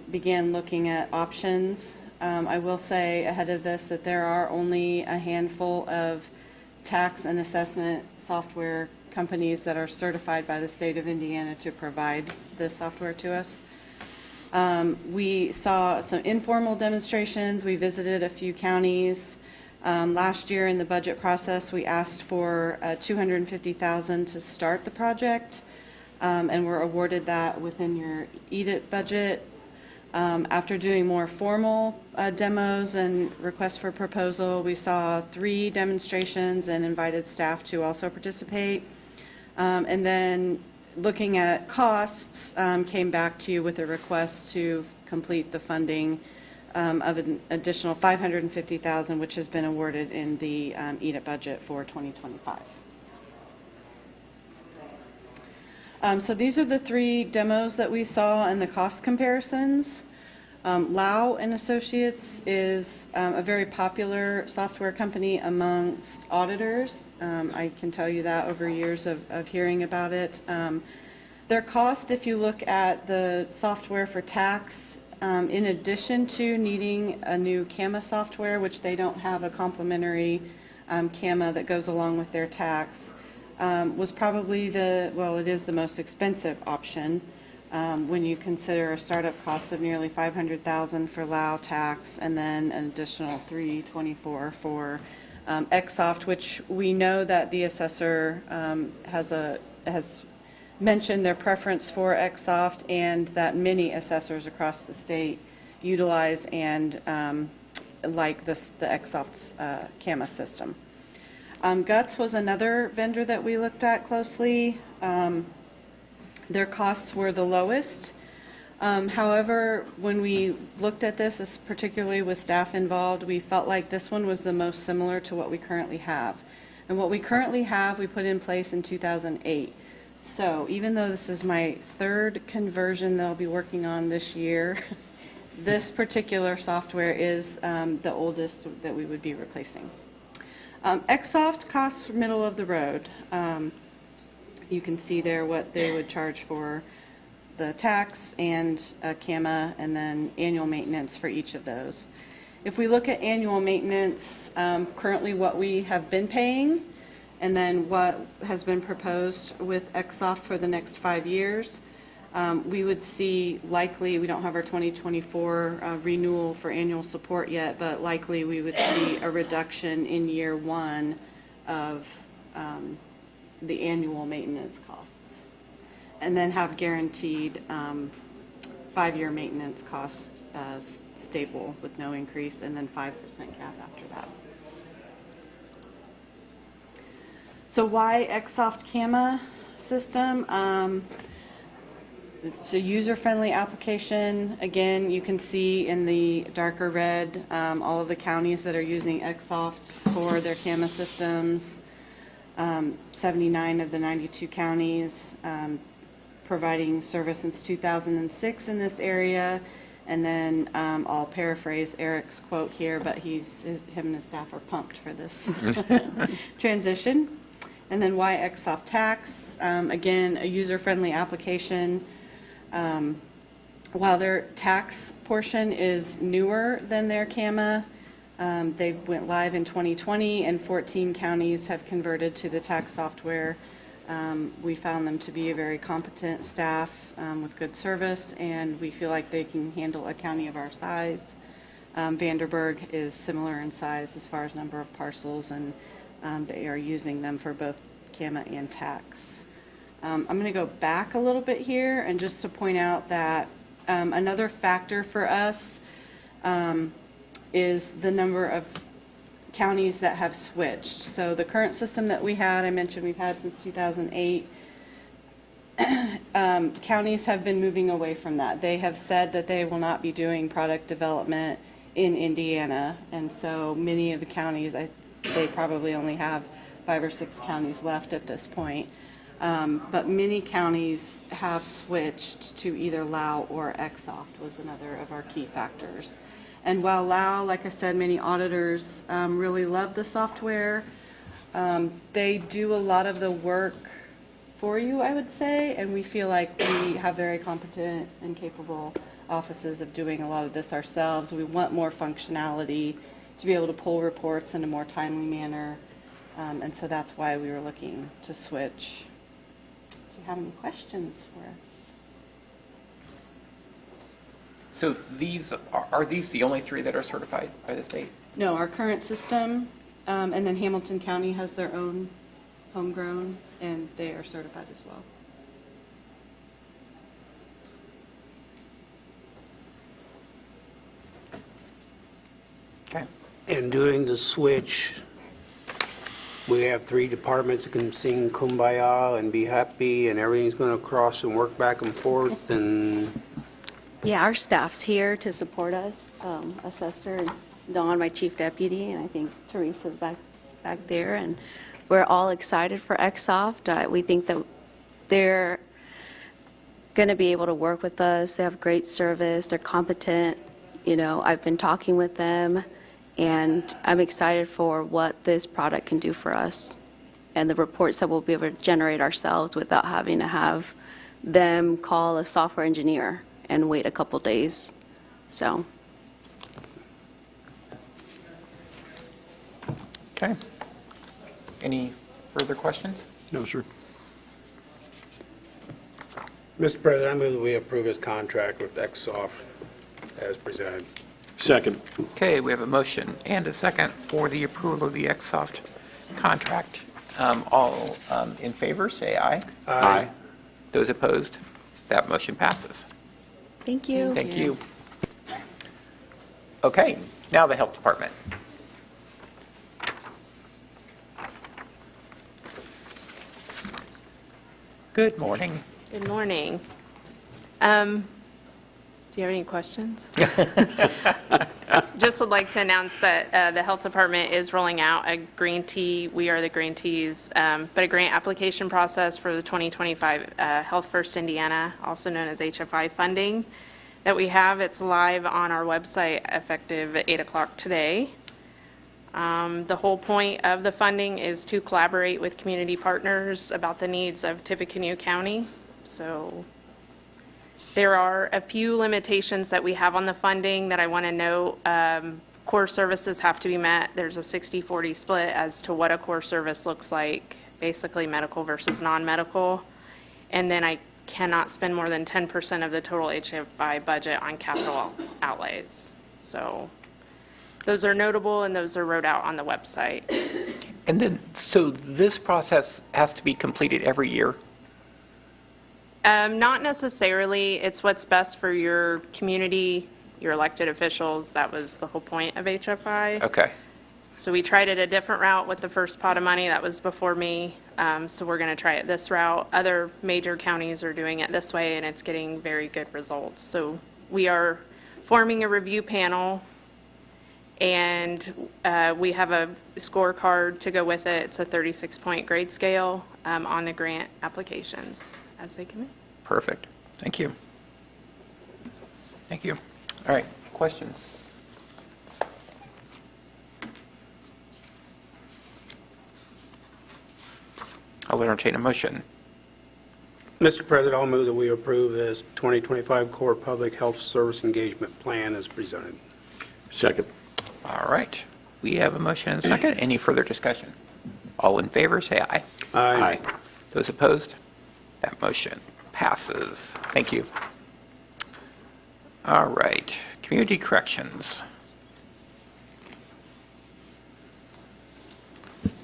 [SPEAKER 14] began looking at options. I will say ahead of this that there are only a handful of tax and assessment software companies that are certified by the state of Indiana to provide this software to us. We saw some informal demonstrations. We visited a few counties. Last year in the budget process, we asked for $250,000 to start the project, and were awarded that within your EDIT budget. After doing more formal demos and requests for proposal, we saw 3 demonstrations and invited staff to also participate. And then looking at costs, came back to you with a request to complete the funding of an additional $550,000, which has been awarded in the EDIT budget for 2025. So these are the 3 demos that we saw and the cost comparisons. Lau and Associates is a very popular software company amongst auditors. I can tell you that over years of hearing about it. Their cost, if you look at the software for tax, in addition to needing a new CAMA software, which they don't have a complementary CAMA that goes along with their tax, was probably it is the most expensive option when you consider a startup cost of nearly $500,000 for Lao tax and then an additional $324 for Exsoft, which we know that the assessor has mentioned their preference for Exsoft, and that many assessors across the state utilize and like the Exsoft's CAMA system. Guts was another vendor that we looked at closely. Their costs were the lowest. However, when we looked at this, particularly with staff involved, we felt like this one was the most similar to what we currently have. And what we currently have, we put in place in 2008. So even though this is my third conversion that I'll be working on this year, this particular software is the oldest that we would be replacing. Exsoft costs middle of the road. You can see there what they would charge for the tax and CAMA, and then annual maintenance for each of those. If we look at annual maintenance, currently what we have been paying, and then what has been proposed with Exsoft for the next 5 years, we would see likely, we don't have our 2024 renewal for annual support yet, but likely we would see a reduction in year one of the annual maintenance costs, and then have guaranteed 5-year maintenance costs stable with no increase, and then 5% cap after that. So why Exsoft CAMA system? It's a user-friendly application. Again, you can see in the darker red all of the counties that are using Exsoft for their CAMA systems. 79 of the 92 counties providing service since 2006 in this area. And then I'll paraphrase Eric's quote here, but him and his staff are pumped for this transition. And then why Exsoft Tax? Again, a user-friendly application. While their tax portion is newer than their CAMA, they went live in 2020, and 14 counties have converted to the tax software. We found them to be a very competent staff with good service, and we feel like they can handle a county of our size. Vanderburgh is similar in size as far as number of parcels, and they are using them for both CAMA and tax. I'm going to go back a little bit here, and just to point out that another factor for us is the number of counties that have switched. So the current system that we had, I mentioned we've had since 2008, counties have been moving away from that. They have said that they will not be doing product development in Indiana, and so many of the counties, they probably only have 5 or 6 counties left at this point. But many counties have switched to either Lao or Exsoft was another of our key factors. And while Lao, like I said, many auditors really love the software, they do a lot of the work for you, I would say, and we feel like we have very competent and capable offices of doing a lot of this ourselves. We want more functionality to be able to pull reports in a more timely manner, and so that's why we were looking to switch. Do you have any questions for us?
[SPEAKER 2] So are these the only 3 that are certified by the state?
[SPEAKER 14] No, our current system, and then Hamilton County has their own homegrown, and they are certified as well.
[SPEAKER 2] Okay.
[SPEAKER 1] And doing the switch, we have 3 departments that can sing Kumbaya and be happy, and everything's going to cross and work back and forth, and
[SPEAKER 15] Yeah, our staff's here to support us, Assessor and Dawn, my chief deputy, and I think Teresa's back there, and we're all excited for Exsoft. We think that they're going to be able to work with us. They have great service. They're competent. You know, I've been talking with them, and I'm excited for what this product can do for us and the reports that we'll be able to generate ourselves without having to have them call a software engineer and wait a couple days. So.
[SPEAKER 2] Okay. Any further questions?
[SPEAKER 3] No, sir.
[SPEAKER 1] Mr. President, I move that we approve his contract with Exsoft as presented.
[SPEAKER 3] Second.
[SPEAKER 2] Okay, we have a motion and a second for the approval of the Exsoft contract. All in favor, say aye.
[SPEAKER 3] Aye.
[SPEAKER 2] Those opposed, that motion passes.
[SPEAKER 15] Thank you.
[SPEAKER 2] Thank you. Okay, now the Health Department. Good morning.
[SPEAKER 16] Good morning. Do you have any questions? Just would like to announce that the Health Department is rolling out a green tea, We Are the Green Teas, but a grant application process for the 2025 Health First Indiana, also known as HFI funding, that we have. It's live on our website effective at 8 o'clock today. The whole point of the funding is to collaborate with community partners about the needs of Tippecanoe County. So there are a few limitations that we have on the funding that I want to note. Core services have to be met. There's a 60-40 split as to what a core service looks like, basically medical versus non-medical. And then I cannot spend more than 10% of the total HFI budget on capital outlays. So those are notable, and those are wrote out on the website.
[SPEAKER 2] And then, so this process has to be completed every year?
[SPEAKER 16] Not necessarily. It's what's best for your community, your elected officials. That was the whole point of HFI.
[SPEAKER 2] Okay.
[SPEAKER 16] So we tried it a different route with the first pot of money. That was before me. So we're going to try it this route. Other major counties are doing it this way, and it's getting very good results. So we are forming a review panel, and we have a scorecard to go with it. It's a 36-point grade scale on the grant applications as they come in.
[SPEAKER 2] Perfect. Thank you. Thank you. All right, questions? I'll entertain a motion.
[SPEAKER 1] Mr. President, I'll move that we approve this 2025 Core Public Health Service Engagement Plan as presented.
[SPEAKER 3] Second.
[SPEAKER 2] All right. We have a motion and a second. Any further discussion? All in favor, say aye.
[SPEAKER 1] Aye.
[SPEAKER 2] Those opposed? That motion passes. Thank you. All right. Community corrections.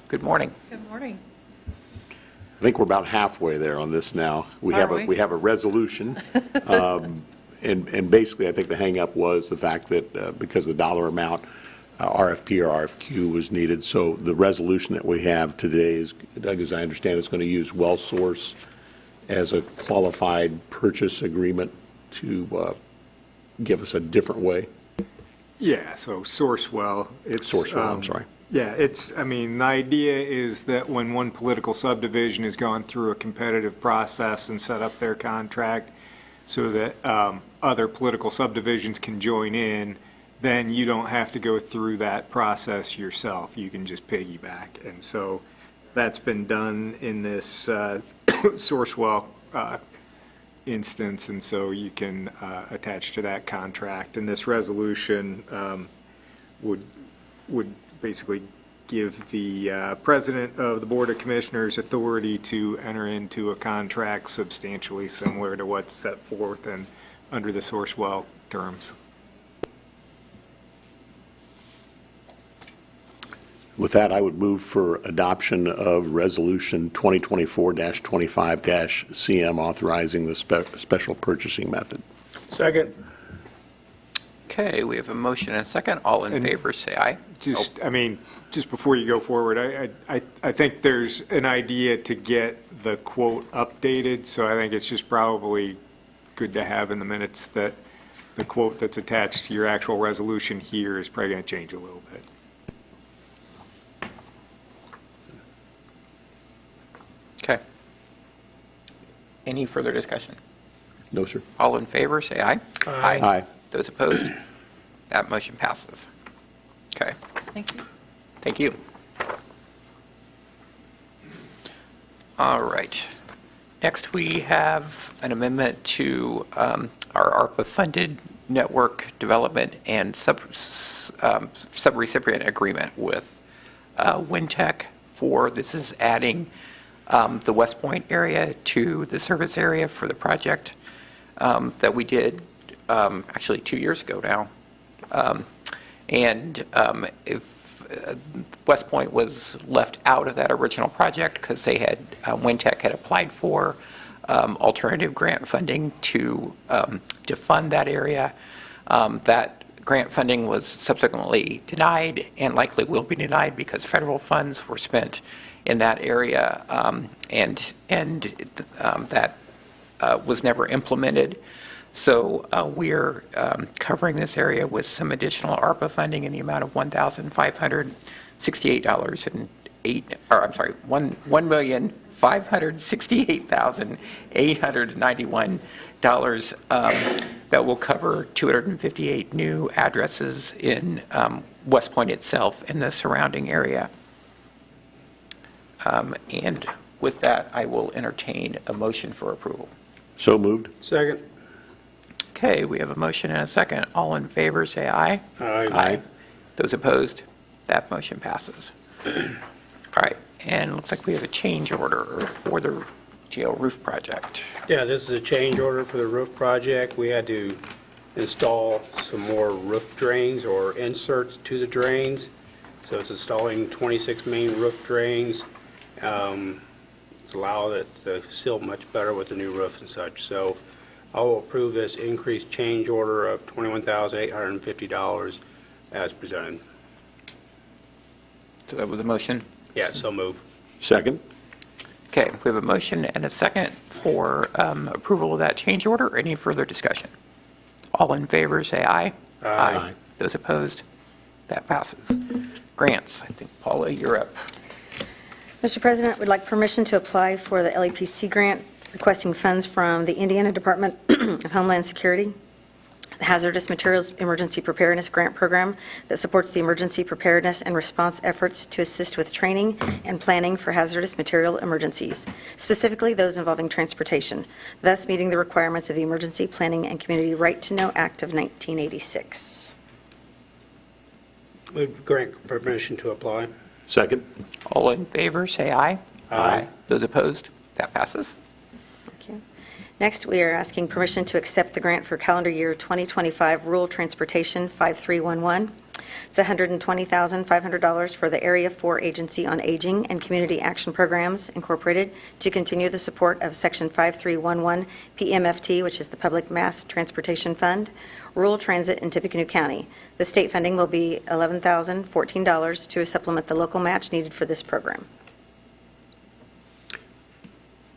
[SPEAKER 2] Good morning.
[SPEAKER 17] Good morning.
[SPEAKER 3] I think we're about halfway there on this now. We have a resolution. And basically, I think the hang-up was the fact that because the dollar amount, RFP or RFQ was needed. So the resolution that we have today is, Doug, as I understand, is going to use WellSource as a qualified purchase agreement to give us a different way.
[SPEAKER 6] Yeah, so Sourcewell.
[SPEAKER 3] Sourcewell, I'm sorry.
[SPEAKER 6] Yeah, the idea is that when one political subdivision has gone through a competitive process and set up their contract so that other political subdivisions can join in, then you don't have to go through that process yourself. You can just piggyback. And so that's been done in this Sourcewell instance, and so you can attach to that contract. And this resolution would basically give the president of the Board of Commissioners authority to enter into a contract substantially similar to what's set forth and under the Sourcewell terms.
[SPEAKER 3] With that, I would move for adoption of Resolution 2024-25-CM authorizing the special purchasing method.
[SPEAKER 1] Second.
[SPEAKER 2] Okay, we have a motion and a second. All in favor, say aye.
[SPEAKER 6] Just before you go forward, I think there's an idea to get the quote updated, so I think it's just probably good to have in the minutes that the quote that's attached to your actual resolution here is probably going to change a little bit.
[SPEAKER 2] Okay. Any further discussion?
[SPEAKER 3] No, sir.
[SPEAKER 2] All in favor, say aye.
[SPEAKER 1] Aye.
[SPEAKER 3] Aye.
[SPEAKER 2] Those opposed? That motion passes. Okay.
[SPEAKER 17] Thank you.
[SPEAKER 2] Thank you. All right. Next, we have an amendment to our ARPA-funded network development and subrecipient agreement with Wintech this is adding the West Point area to the service area for the project that we did actually 2 years ago now. If West Point was left out of that original project because they had, Wintech had applied for alternative grant funding to fund that area. That grant funding was subsequently denied and likely will be denied because federal funds were spent in that area, that was never implemented. So we're covering this area with some additional ARPA funding in the amount of $1,568,891 that will cover 258 new addresses in West Point itself and the surrounding area. And with that, I will entertain a motion for approval.
[SPEAKER 3] So moved.
[SPEAKER 1] Second.
[SPEAKER 2] Okay, we have a motion and a second. All in favor, say aye.
[SPEAKER 3] Aye.
[SPEAKER 2] Those opposed? That motion passes. All right, and it looks like we have a change order for the jail roof project.
[SPEAKER 1] Yeah, this is a change order for the roof project. We had to install some more roof drains or inserts to the drains. So it's installing 26 main roof drains. It's allowed it to seal much better with the new roof and such. So I will approve this increased change order of $21,850 as presented.
[SPEAKER 2] So that was a motion?
[SPEAKER 1] Yeah, so move.
[SPEAKER 3] Second.
[SPEAKER 2] Okay, we have a motion and a second for approval of that change order. Any further discussion? All in favor, say aye.
[SPEAKER 3] Aye.
[SPEAKER 2] Those opposed? That passes. Grants, I think, Paula, you're up.
[SPEAKER 4] Mr. President, we'd like permission to apply for the LEPC grant requesting funds from the Indiana Department of Homeland Security, the Hazardous Materials Emergency Preparedness Grant Program that supports the emergency preparedness and response efforts to assist with training and planning for hazardous material emergencies, specifically those involving transportation, thus meeting the requirements of the Emergency Planning and Community Right to Know Act of 1986.
[SPEAKER 1] Move grant permission to apply.
[SPEAKER 3] Second.
[SPEAKER 2] All in favor, say aye.
[SPEAKER 1] Aye.
[SPEAKER 2] Those opposed? That passes.
[SPEAKER 4] Thank you. Next, we are asking permission to accept the grant for calendar year 2025 Rural Transportation 5311. It's $120,500 for the Area 4 Agency on Aging and Community Action Programs, Incorporated, to continue the support of Section 5311 PMFT, which is the Public Mass Transportation Fund, rural transit in Tippecanoe County. The state funding will be $11,014 to supplement the local match needed for this program.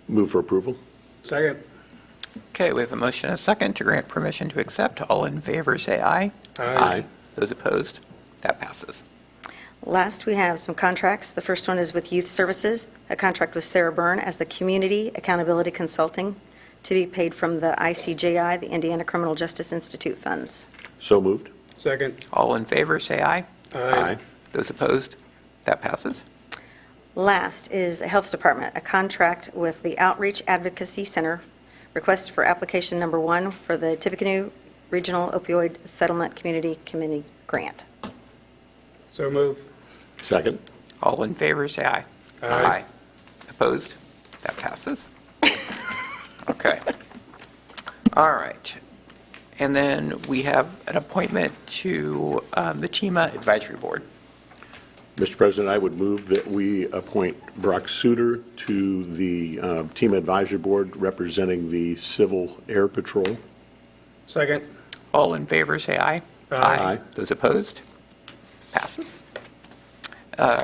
[SPEAKER 3] Move for approval.
[SPEAKER 1] Second.
[SPEAKER 2] Okay, we have a motion and a second to grant permission to accept. All in favor, say aye.
[SPEAKER 3] Aye.
[SPEAKER 2] Those opposed? That passes.
[SPEAKER 4] Last, we have some contracts. The first one is with Youth Services, a contract with Sarah Byrne as the Community Accountability Consulting to be paid from the ICJI, the Indiana Criminal Justice Institute funds.
[SPEAKER 3] So moved.
[SPEAKER 1] Second.
[SPEAKER 2] All in favor, say aye.
[SPEAKER 3] Aye.
[SPEAKER 2] Those opposed? That passes.
[SPEAKER 4] Last is the Health Department, a contract with the Outreach Advocacy Center, request for application number 1 for the Tippecanoe Regional Opioid Settlement Community Committee Grant.
[SPEAKER 1] So move.
[SPEAKER 3] Second.
[SPEAKER 2] All in favor, say aye.
[SPEAKER 1] Aye.
[SPEAKER 2] Opposed? That passes. Okay. All right. And then we have an appointment to the TEMA Advisory Board.
[SPEAKER 3] Mr. President, I would move that we appoint Brock Suter to the Team Advisory Board representing the Civil Air Patrol.
[SPEAKER 1] Second.
[SPEAKER 2] All in favor, say aye.
[SPEAKER 3] Aye.
[SPEAKER 2] Those opposed? Passes.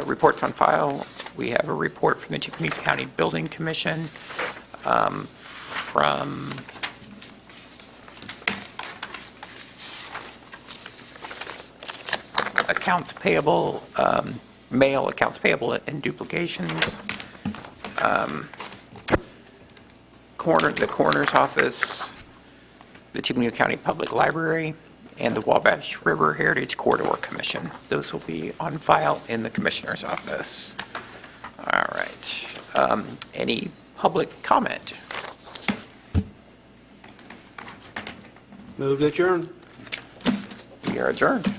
[SPEAKER 2] Reports on file. We have a report from the Tippecanoe County Building Commission from accounts payable, mail accounts payable and duplications. The coroner's office, the Tippecanoe County Public Library, and the Wabash River Heritage Corridor Commission. Those will be on file in the commissioner's office. All right. Any public comment?
[SPEAKER 1] Move to adjourn.
[SPEAKER 2] We are adjourned.